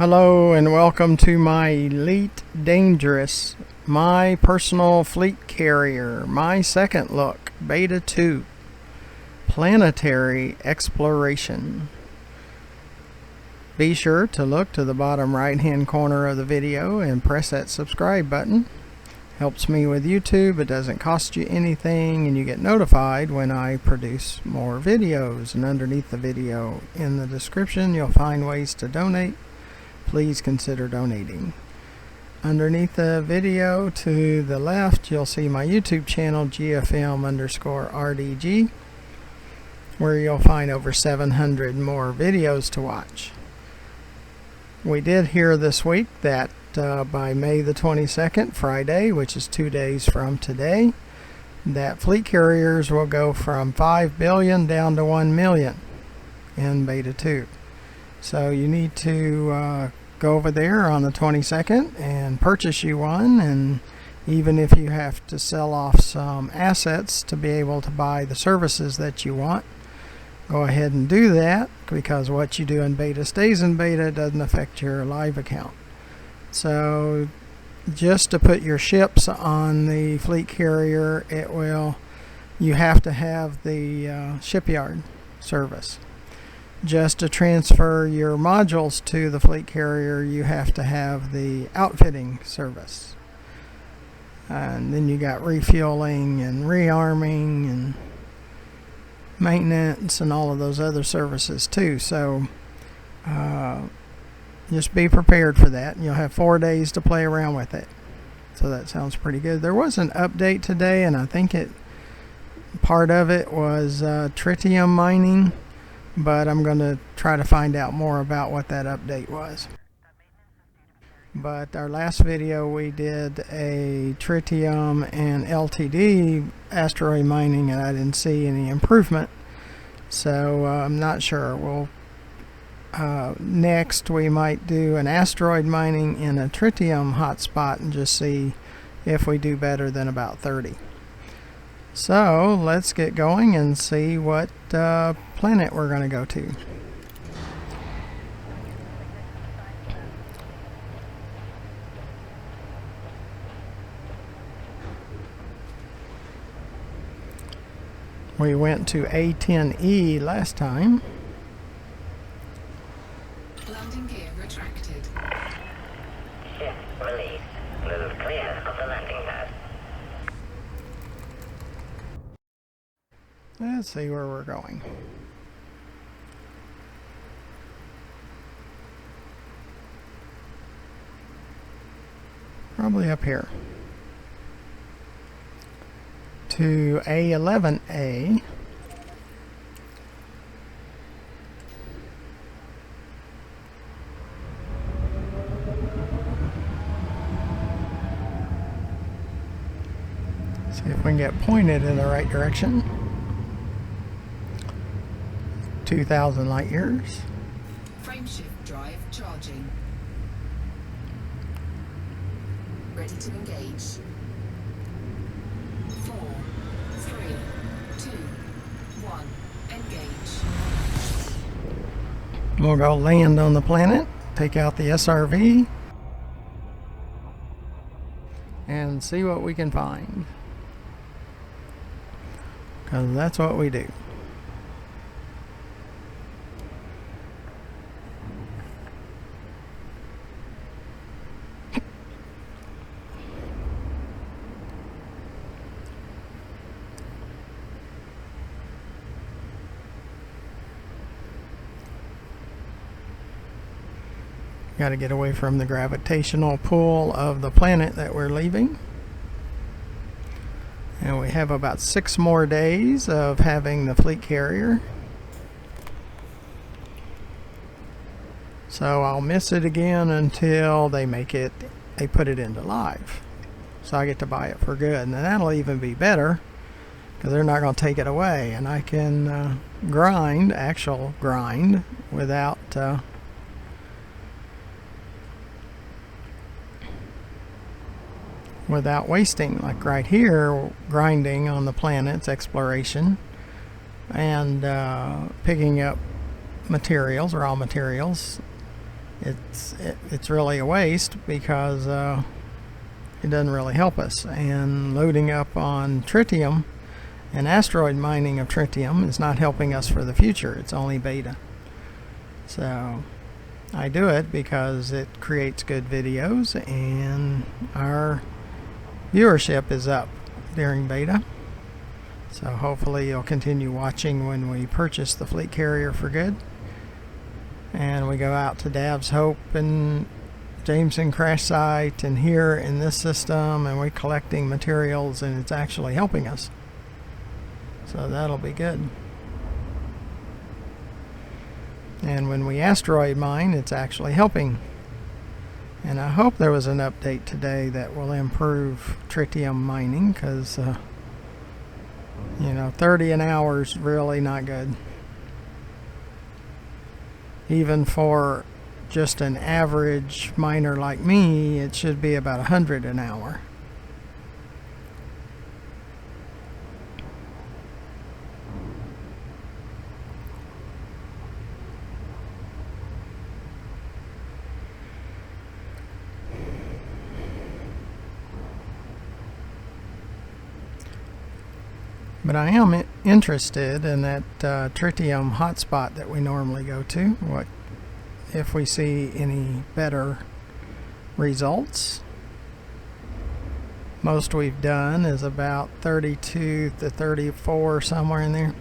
Hello and welcome to my Elite Dangerous, my personal fleet carrier, my second look, Beta 2, Planetary Exploration. Be sure to look to the bottom right hand corner of the video and press that subscribe button. Helps me with YouTube, it doesn't cost you anything, and you get notified when I produce more videos. And underneath the video in the description you'll find ways to donate. Please consider donating. Underneath the video to the left you'll see my YouTube channel GFM_RDG, where you'll find over 700 more videos to watch. We did hear this week that by May the 22nd, Friday, which is 2 days from today, that fleet carriers will go from 5 billion down to 1 million in Beta 2. So you need to go over there on the 22nd and purchase you one, and even if you have to sell off some assets to be able to buy the services that you want, go ahead and do that, because what you do in beta stays in beta. It doesn't affect your live account. So just to put your ships on the fleet carrier, you have to have the shipyard service. Just to transfer your modules to the fleet carrier, you have to have the outfitting service. And then you got refueling and rearming and maintenance and all of those other services too. So just be prepared for that, and you'll have 4 days to play around with it. So that sounds pretty good. There was an update today, and I think part of it was tritium mining, but I'm going to try to find out more about what that update was. But our last video we did a tritium and LTD asteroid mining, and I didn't see any improvement, so I'm not sure. Next we might do an asteroid mining in a tritium hotspot and just see if we do better than about 30. So let's get going and see what planet we're going to go to. We went to A10E last time. Landing gear retracted. Ship released. Move clear of the landing pad. Let's see where we're going. Probably up here. To A11A. See if we can get pointed in the right direction. 2,000 light years. Frameshift drive charging. Ready to engage. 4, 3, 2, 1. Engage. We'll go land on the planet, take out the SRV, and see what we can find. Because that's what we do. Got to get away from the gravitational pull of the planet that we're leaving. And we have about 6 more days of having the fleet carrier. So I'll miss it again until they put it into live. So I get to buy it for good. And then that'll even be better, because they're not going to take it away. And I can grind without without wasting, like right here, grinding on the planet's exploration and picking up materials, raw materials, it's really a waste because it doesn't really help us. And loading up on tritium and asteroid mining of tritium is not helping us for the future. It's only beta. So I do it because it creates good videos and our viewership is up during beta. So hopefully you'll continue watching when we purchase the fleet carrier for good. And we go out to Dav's Hope and Jameson crash site and here in this system, and we're collecting materials, and it's actually helping us. So that'll be good. And when we asteroid mine, it's actually helping. And I hope there was an update today that will improve tritium mining, because 30 an hour is really not good. Even for just an average miner like me, it should be about 100 an hour. But I am interested in that tritium hotspot that we normally go to. What if we see any better results? Most we've done is about 32 to 34, somewhere in there.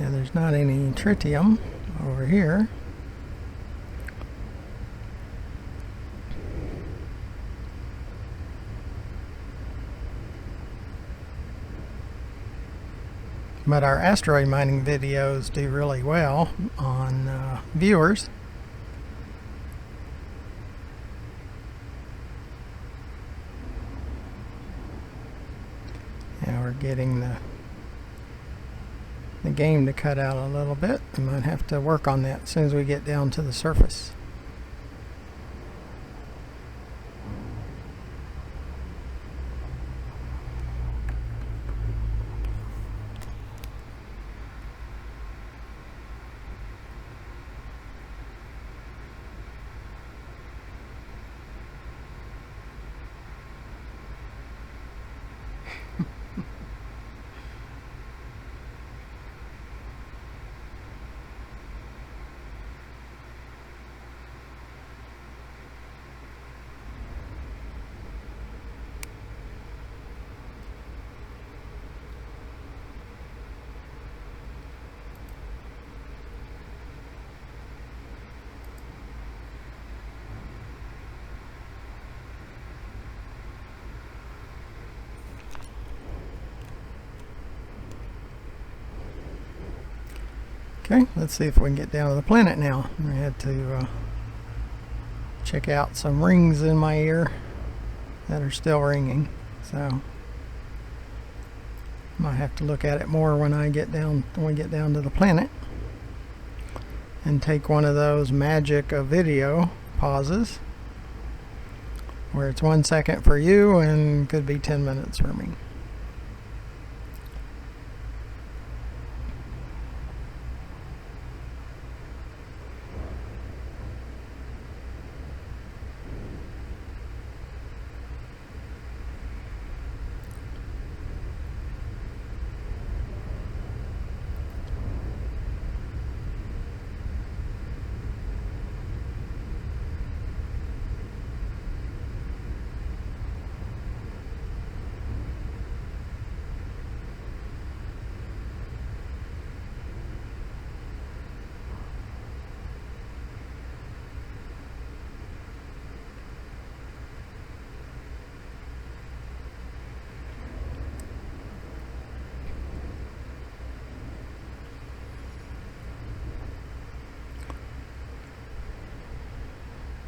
And there's not any tritium over here. But our asteroid mining videos do really well on viewers. And we're getting the game to cut out a little bit. We might have to work on that as soon as we get down to the surface. Okay, let's see if we can get down to the planet now. I had to check out some rings in my ear that are still ringing, so might have to look at it more when we get down to the planet, and take one of those magic of video pauses where it's 1 second for you and could be 10 minutes for me.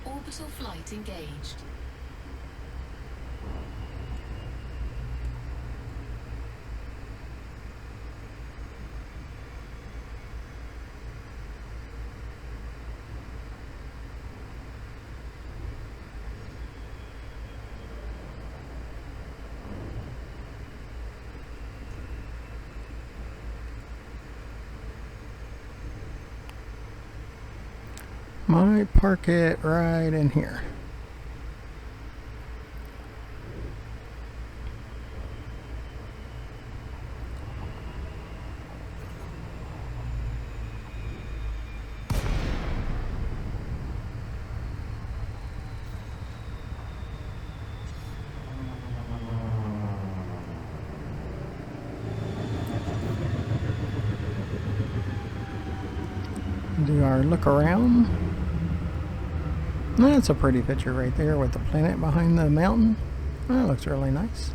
Orbital flight engaged. Might park it right in here. Do our look around. That's a pretty picture right there with the planet behind the mountain. That looks really nice.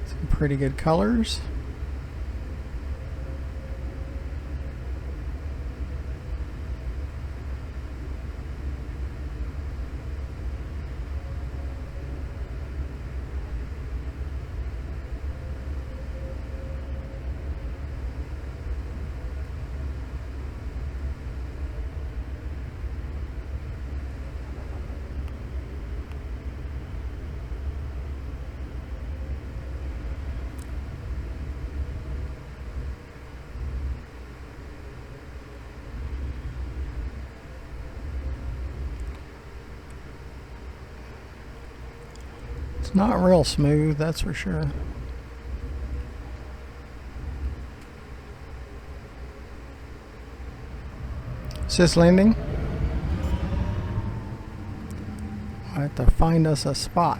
Some pretty good colors. It's not real smooth, that's for sure. Is this landing? I have to find us a spot.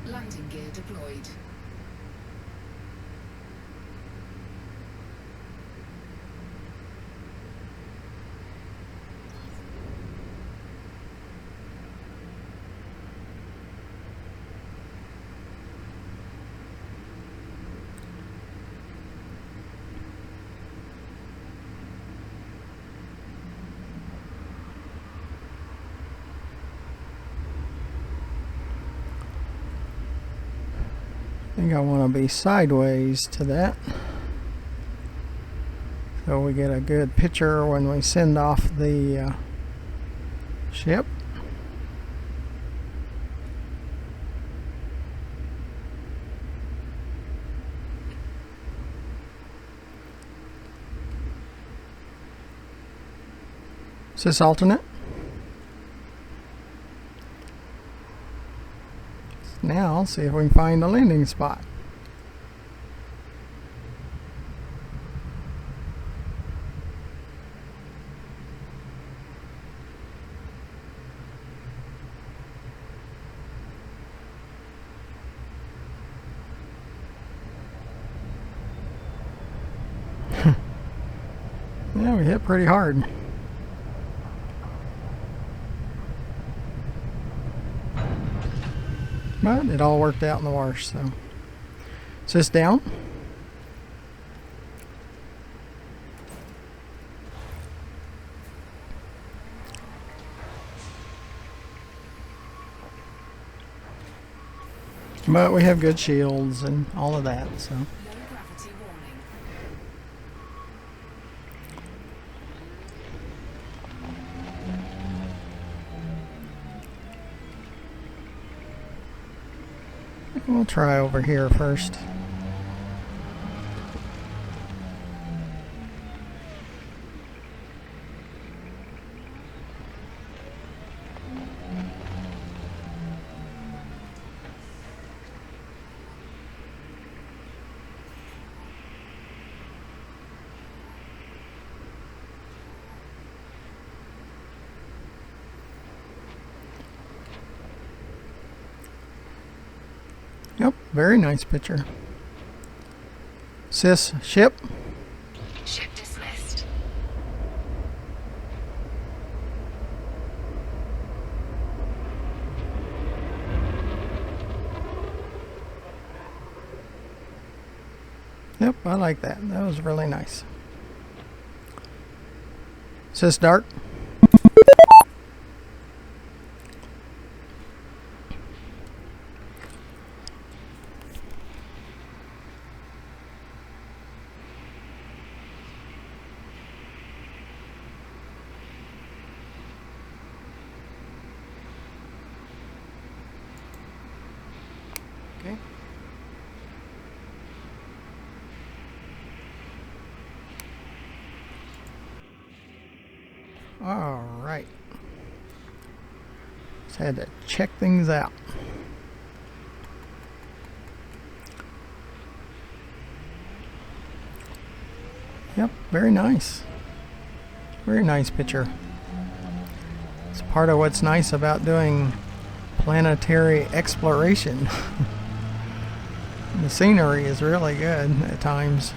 Landing gear deployed. I think I want to be sideways to that, so we get a good picture when we send off the ship. Is this alternate? Now, see if we can find a landing spot. Yeah, we hit pretty hard. But it all worked out in the wash, so. Is this down? But we have good shields and all of that, so. Low gravity warning. We'll try over here first. Yep, very nice picture. Sis, ship. Ship dismissed. Yep, I like that. That was really nice. Sis, dark. Okay. All right. Just had to check things out. Yep, very nice. Very nice picture. It's part of what's nice about doing planetary exploration. The scenery is really good at times.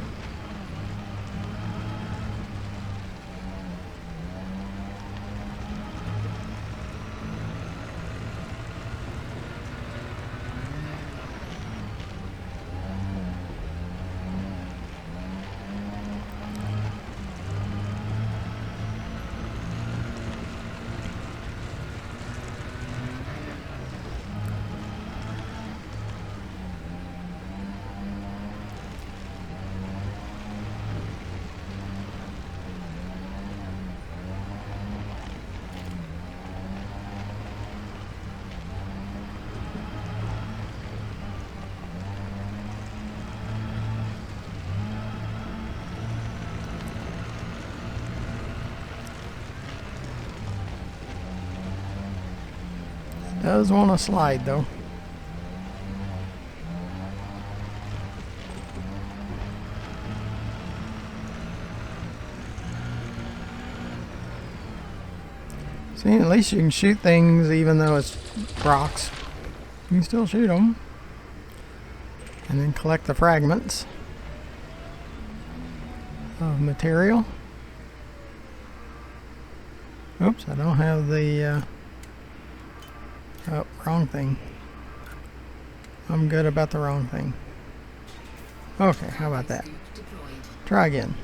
Does want to slide though. See, at least you can shoot things even though it's rocks. You can still shoot them. And then collect the fragments of material. Oops, I don't have the... oh, wrong thing. I'm good about the wrong thing. Okay, how about that? Try again.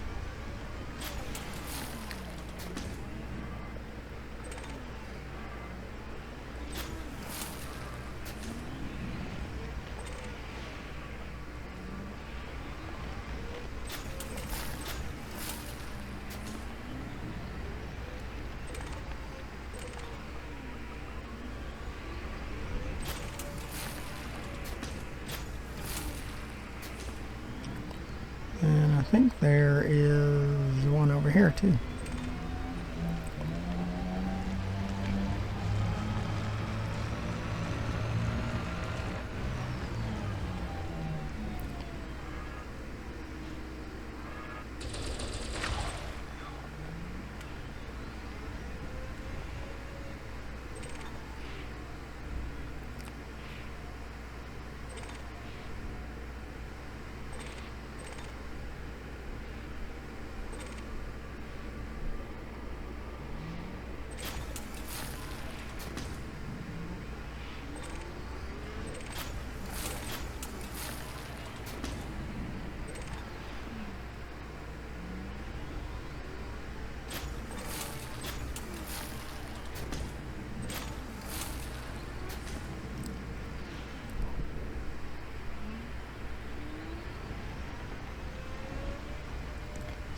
And I think there is one over here too.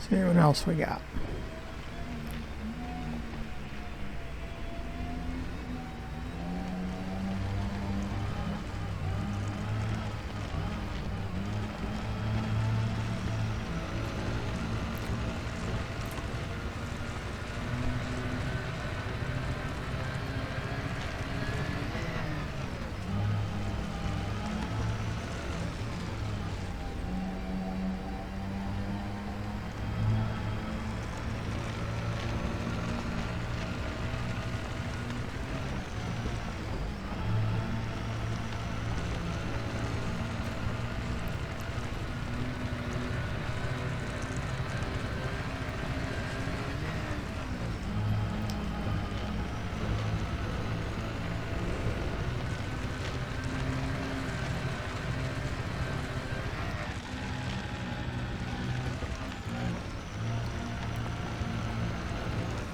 See what else we got.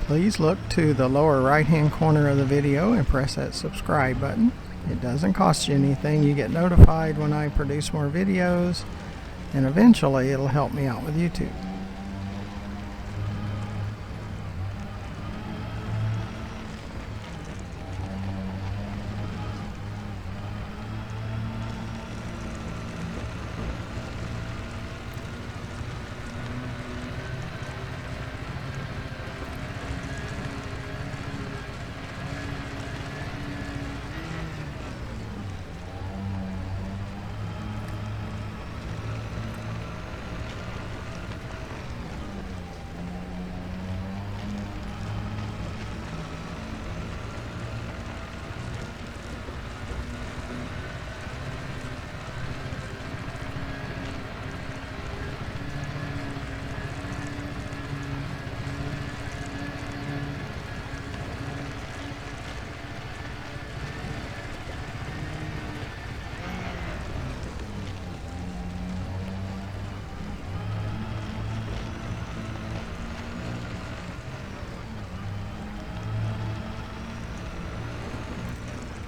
Please look to the lower right hand corner of the video and press that subscribe button. It doesn't cost you anything. You get notified when I produce more videos, and eventually it'll help me out with YouTube.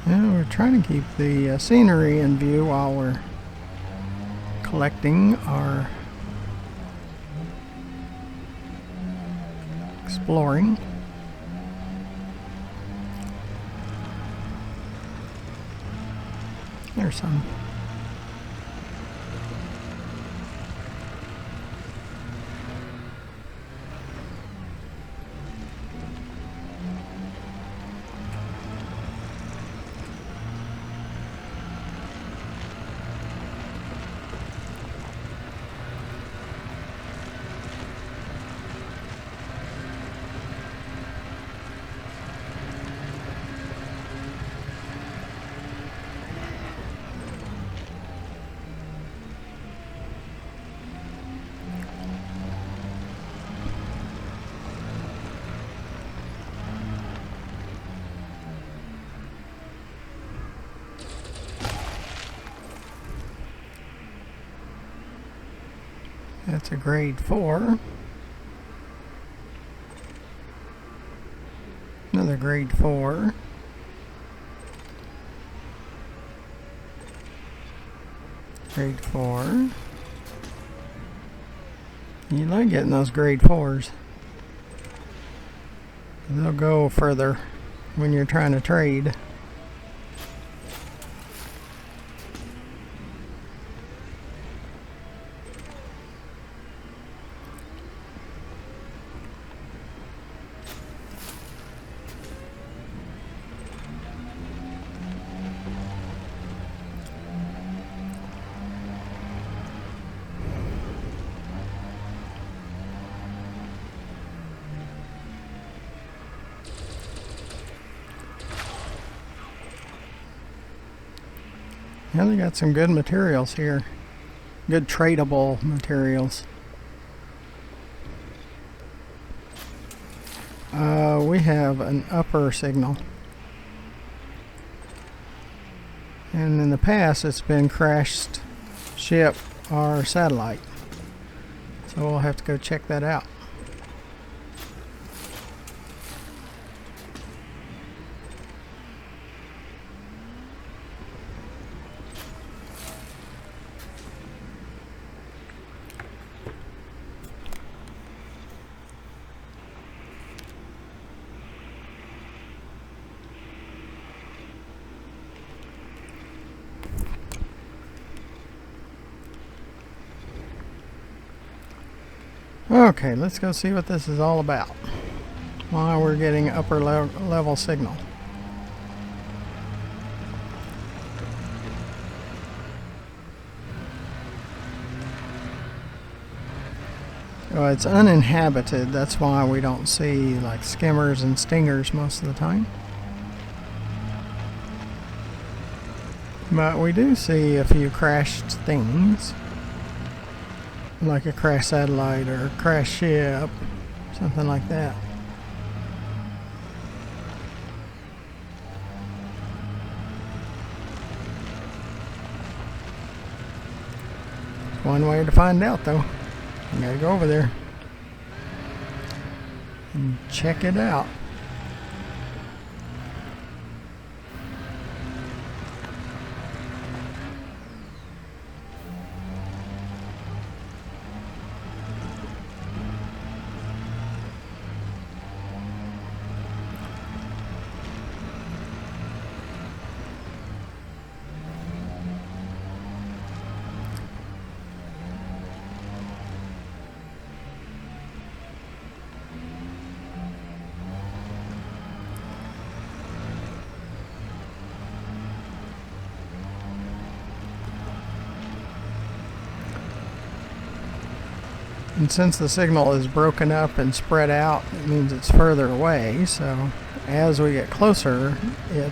Yeah, we're trying to keep the scenery in view while we're collecting our exploring. There's some. That's a grade 4. Another grade 4. Grade 4. You like getting those grade 4s. They'll go further when you're trying to trade. Yeah, they got some good materials here. Good tradable materials. We have an upper signal. And in the past it's been crashed ship or satellite. So we'll have to go check that out. Okay, let's go see what this is all about. Why we're getting upper level signal. Well, it's uninhabited, that's why we don't see like skimmers and stingers most of the time. But we do see a few crashed things, like a crashed satellite or a crashed ship, something like that. One way to find out though. You gotta go over there and check it out. And since the signal is broken up and spread out, it means it's further away. So as we get closer, it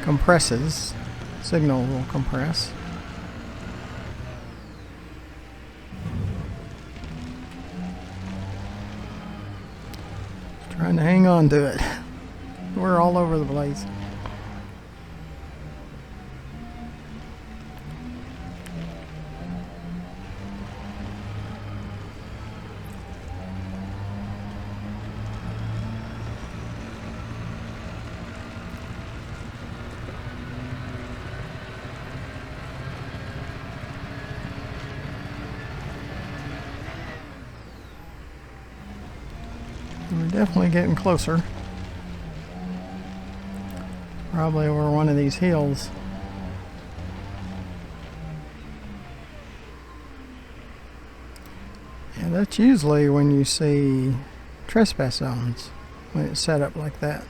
compresses. Signal will compress. Trying to hang on to it. We're all over the place. We're definitely getting closer. Probably over one of these hills. And that's usually when you see trespass zones, when it's set up like that.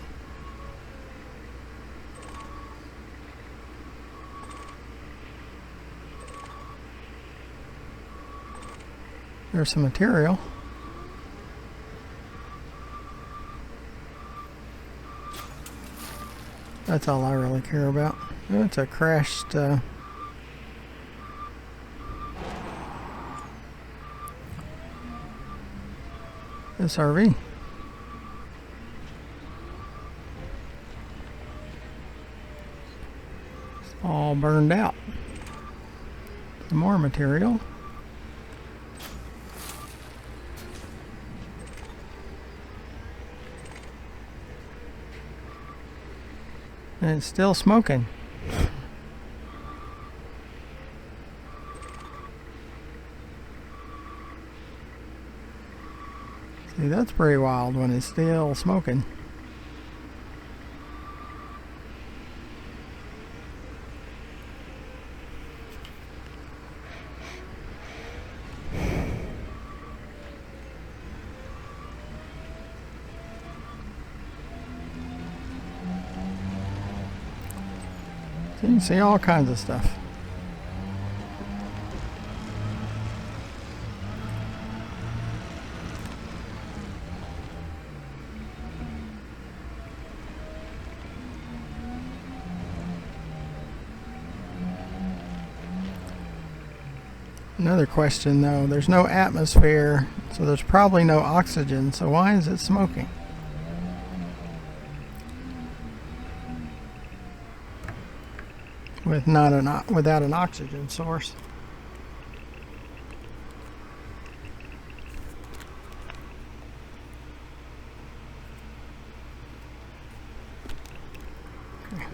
There's some material. That's all I really care about. It's a crashed SRV. It's all burned out. Some more material. And it's still smoking. See, that's pretty wild when it's still smoking. So you can see all kinds of stuff. Another question though, there's no atmosphere, so there's probably no oxygen, so why is it smoking? Without an oxygen source. Okay.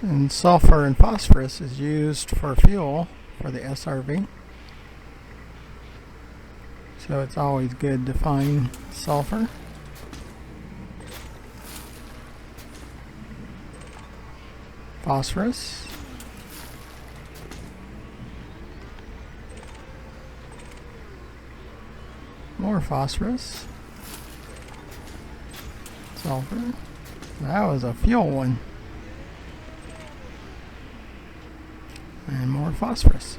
And sulfur and phosphorus is used for fuel for the SRV. So it's always good to find sulfur. Phosphorus. More phosphorus. Sulfur. That was a fuel one. And more phosphorus.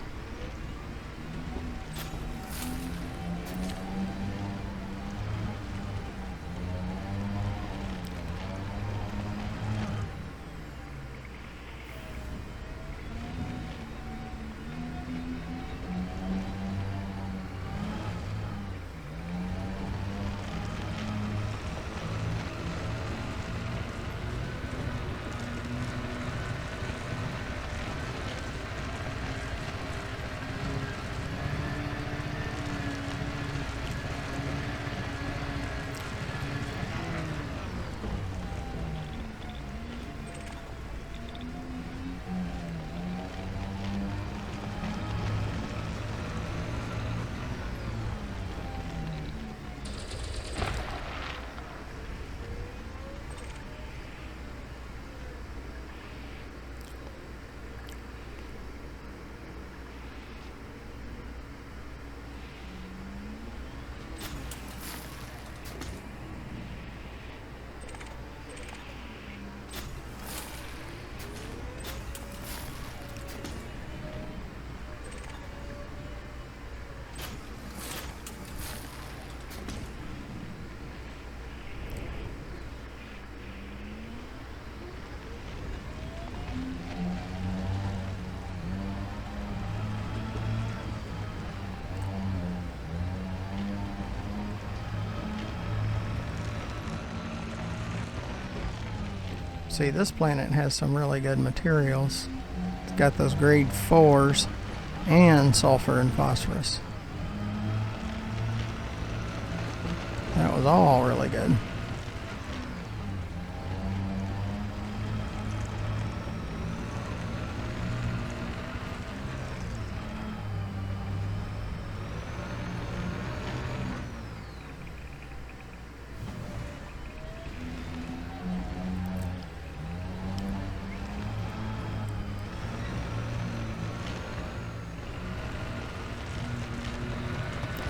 See, this planet has some really good materials. It's got those grade 4s and sulfur and phosphorus. That was all really good.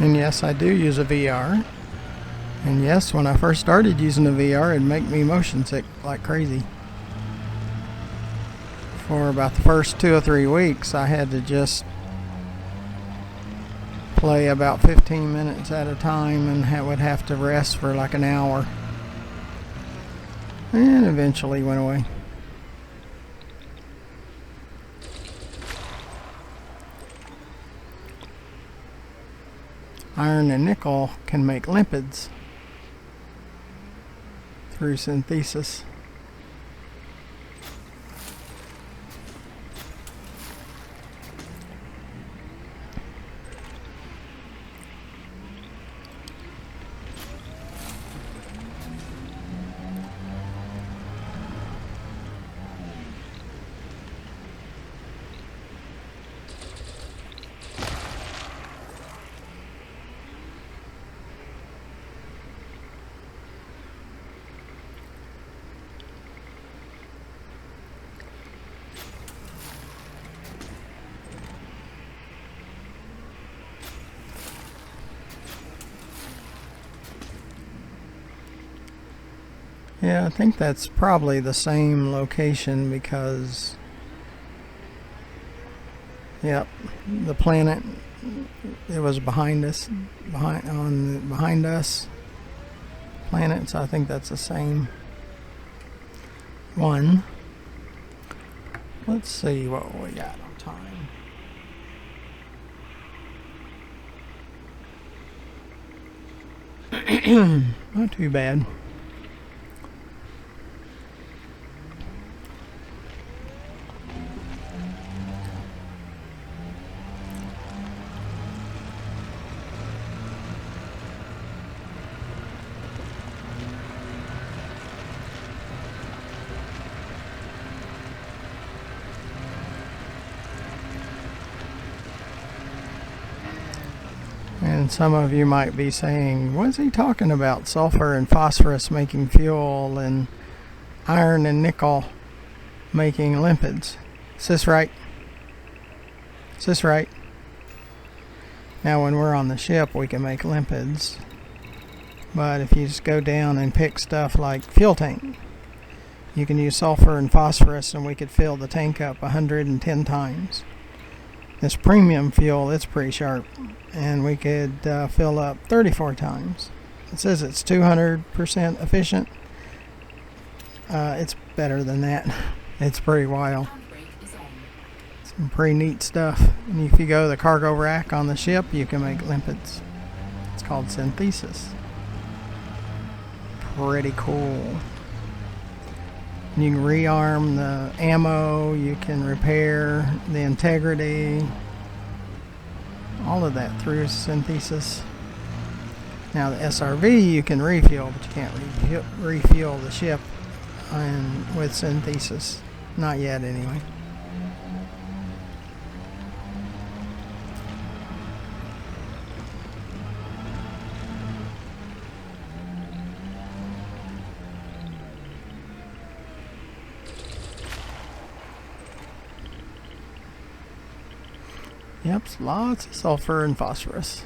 And yes, I do use a VR. And yes, when I first started using the VR, it'd make me motion sick like crazy. For about the first 2 or 3 weeks, I had to just play about 15 minutes at a time and would have to rest for like an hour. And eventually went away. Iron and nickel can make lipids through synthesis. Yeah, I think that's probably the same location because, yep, the planet, it was behind us, behind us planet, so I think that's the same one. Let's see what we got on time. Not too bad. And some of you might be saying, what's he talking about? Sulfur and phosphorus making fuel and iron and nickel making lipids. Is this right? Is this right? Now when we're on the ship we can make lipids. But if you just go down and pick stuff like fuel tank, you can use sulfur and phosphorus and we could fill the tank up 110 times. This premium fuel, it's pretty sharp, and we could fill up 34 times. It says it's 200% efficient. It's better than that. It's pretty wild. Some pretty neat stuff. And if you go to the cargo rack on the ship, you can make lipids. It's called synthesis. Pretty cool. You can rearm the ammo, you can repair the integrity, all of that through synthesis. Now the SRV you can refuel, but you can't refuel the ship with synthesis. Not yet anyway. Yep, lots of sulfur and phosphorus.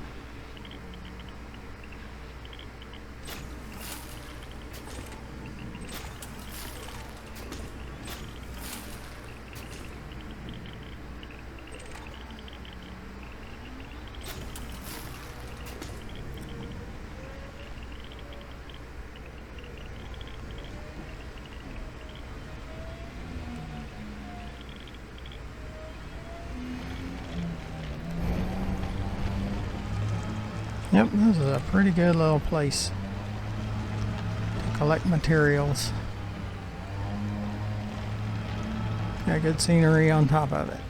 Yep, this is a pretty good little place to collect materials. Got good scenery on top of it.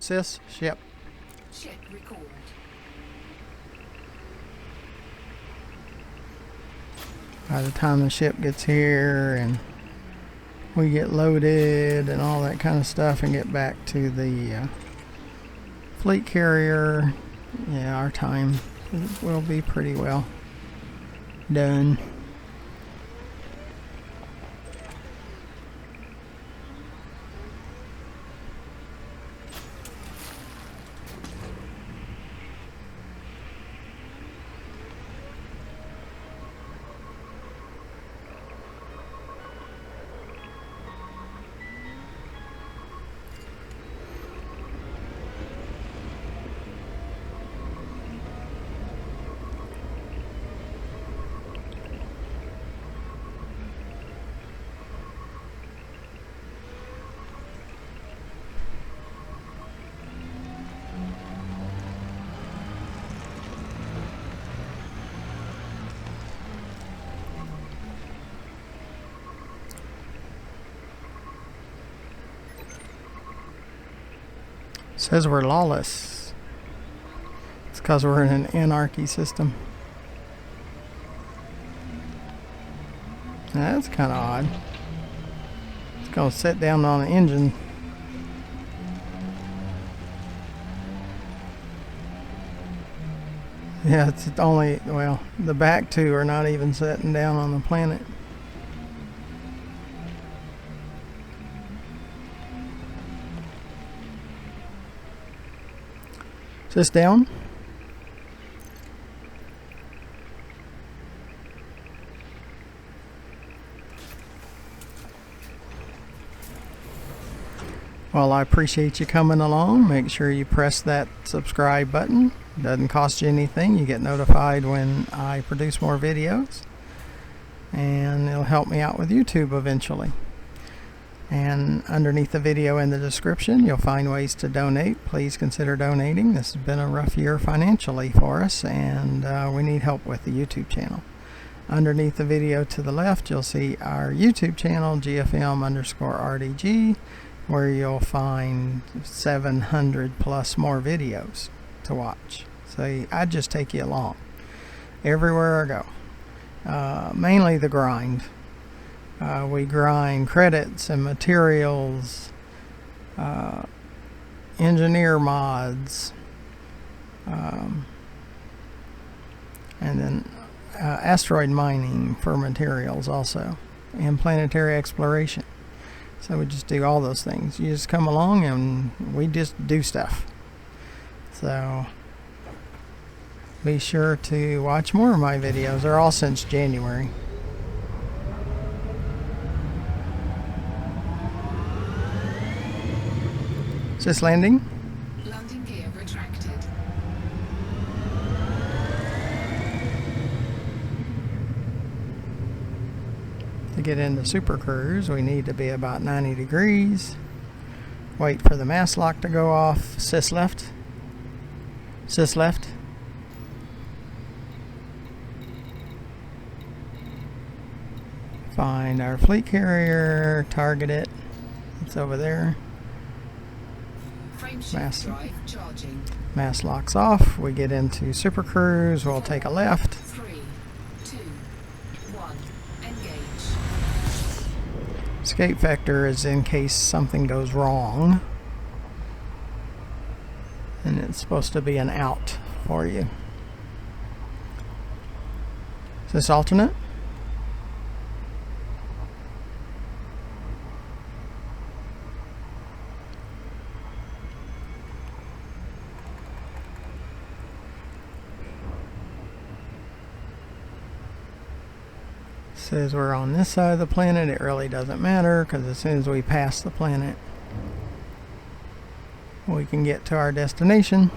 Sis, ship. Ship recalled. By the time the ship gets here and we get loaded and all that kind of stuff and get back to the fleet carrier, yeah, our time will be pretty well done. Says we're lawless. It's because we're in an anarchy system. Now, that's kind of odd. It's going to sit down on the engine. Yeah, it's only, well, the back two are not even sitting down on the planet. Is this down? Well, I appreciate you coming along. Make sure you press that subscribe button. It doesn't cost you anything. You get notified when I produce more videos. And it'll help me out with YouTube eventually. And underneath the video in the description, you'll find ways to donate. Please consider donating. This has been a rough year financially for us, and we need help with the YouTube channel. Underneath the video to the left, you'll see our YouTube channel, GFM_RDG, where you'll find 700 plus more videos to watch. So I'd just take you along everywhere I go. Mainly the grind. We grind credits and materials, engineer mods, and then asteroid mining for materials also, and planetary exploration. So we just do all those things. You just come along and we just do stuff. So be sure to watch more of my videos. They're all since January. Is this landing? Landing gear retracted. To get into Super Cruise, we need to be about 90 degrees. Wait for the mast lock to go off. Sys left. Sys left. Find our fleet carrier. Target it. It's over there. Mast, mast locks off. We get into Super Cruise. We'll take a left. 3, 2, 1, engage. Escape vector is in case something goes wrong. And it's supposed to be an out for you. Is this alternate? Says we're on this side of the planet. It really doesn't matter because as soon as we pass the planet, we can get to our destination.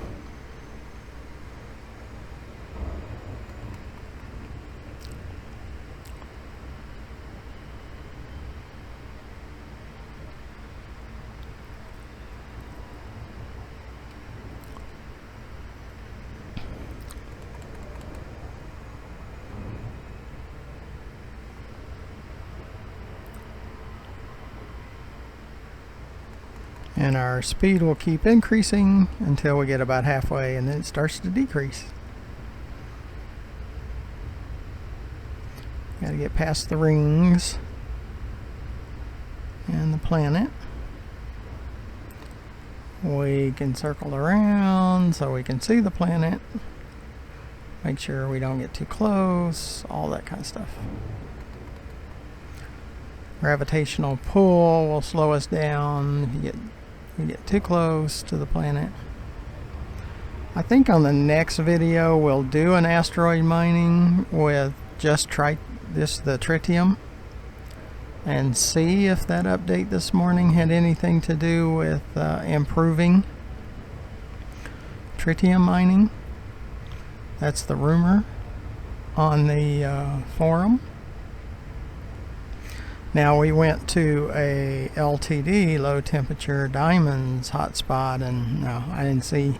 And our speed will keep increasing until we get about halfway, and then it starts to decrease. Got to get past the rings and the planet. We can circle around so we can see the planet. Make sure we don't get too close, all that kind of stuff. Gravitational pull will slow us down if we get too close to the planet. I think on the next video we'll do an asteroid mining with just the tritium and see if that update this morning had anything to do with improving tritium mining. That's the rumor on the forum. Now we went to a LTD, low temperature diamonds hotspot, and no, I didn't see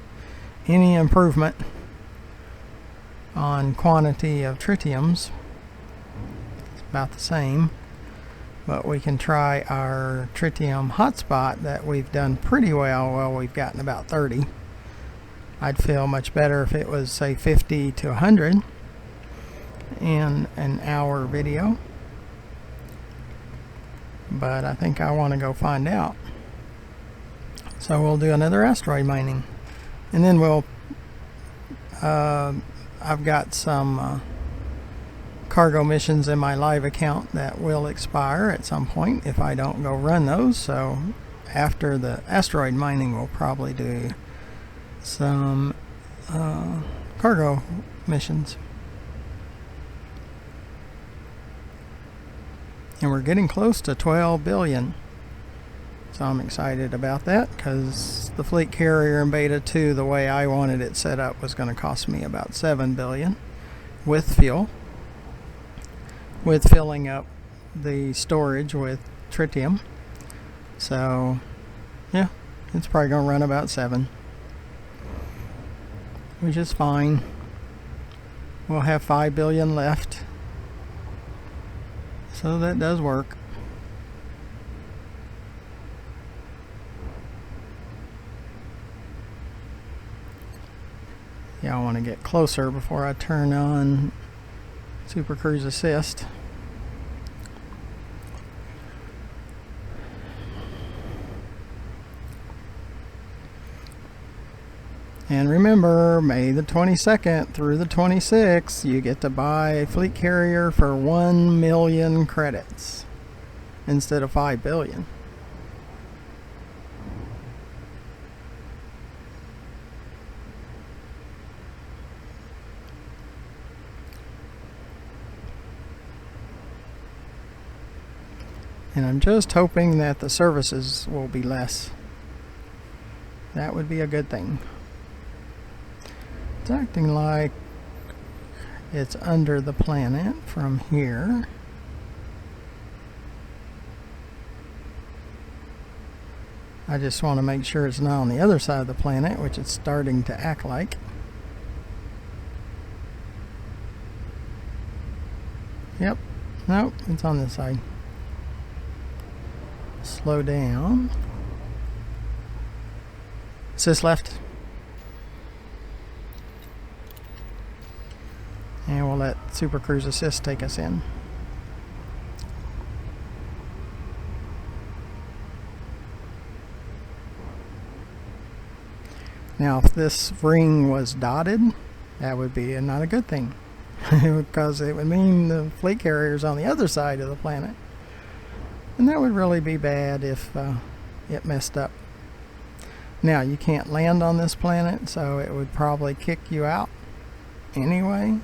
any improvement on quantity of tritiums. It's about the same, but we can try our tritium hotspot that we've done pretty well. Well, we've gotten about 30. I'd feel much better if it was, say, 50 to 100 in an hour video. But I think I want to go find out. So we'll do another asteroid mining. And then I've got some cargo missions in my live account that will expire at some point if I don't go run those. So after the asteroid mining, we'll probably do some cargo missions. And we're getting close to 12 billion. So I'm excited about that because the fleet carrier in beta 2, the way I wanted it set up, was going to cost me about 7 billion with fuel, with filling up the storage with tritium. So yeah, it's probably going to run about 7, which is fine. We'll have 5 billion left. So that does work. Yeah, I want to get closer before I turn on Super Cruise Assist. And remember, May the 22nd through the 26th, you get to buy a fleet carrier for 1 million credits instead of 5 billion. And I'm just hoping that the services will be less. That would be a good thing. It's acting like it's under the planet from here. I just want to make sure it's not on the other side of the planet, which it's starting to act like. Yep. Nope, it's on this side. Slow down. Assist left. And we'll let Super Cruise Assist take us in. Now, if this ring was dotted, that would be not a good thing. Because it would mean the fleet carrier's on the other side of the planet. And that would really be bad if it messed up. Now, you can't land on this planet, so it would probably kick you out anyway.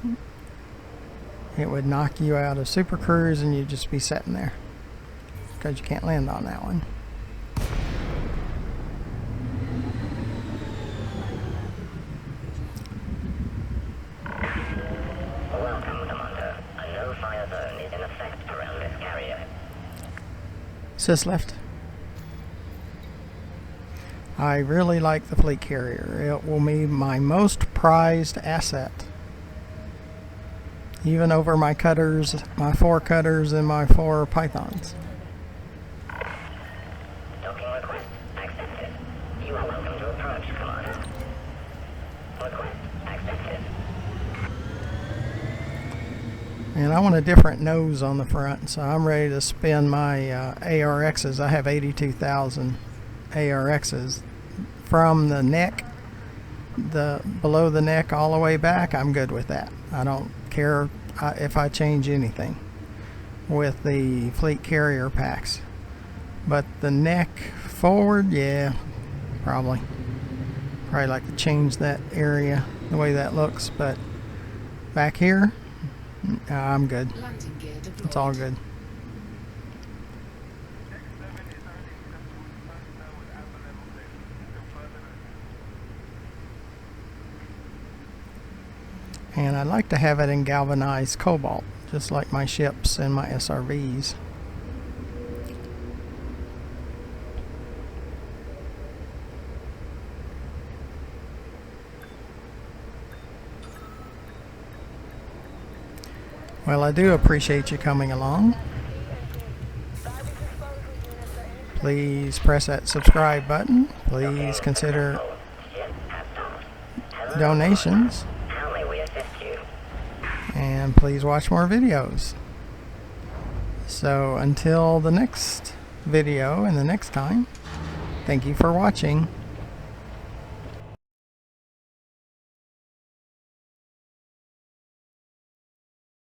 it would knock you out of Super Cruise and you'd just be sitting there because you can't land on that one. Welcome, Commander. A no-fire zone is in effect around this carrier. Sys left. I really like the fleet carrier. It will be my most prized asset. Even over my cutters, my 4 cutters and my 4 pythons. Docking request accepted. You are welcome to approach, Commander. Request accepted. And I want a different nose on the front, so I'm ready to spin my ARXs. I have 82,000 ARXs. From the neck, below the neck all the way back, I'm good with that. I don't care if I change anything with the fleet carrier packs. But the neck forward, yeah, probably like to change that area, the way that looks. But back here, I'm good. Landing gear deployed. It's all good. And I'd like to have it in galvanized cobalt, just like my ships and my SRVs. Well, I do appreciate you coming along. Please press that subscribe button. Please consider donations. How may we assist you? And please watch more videos. So until the next video and the next time, thank you for watching.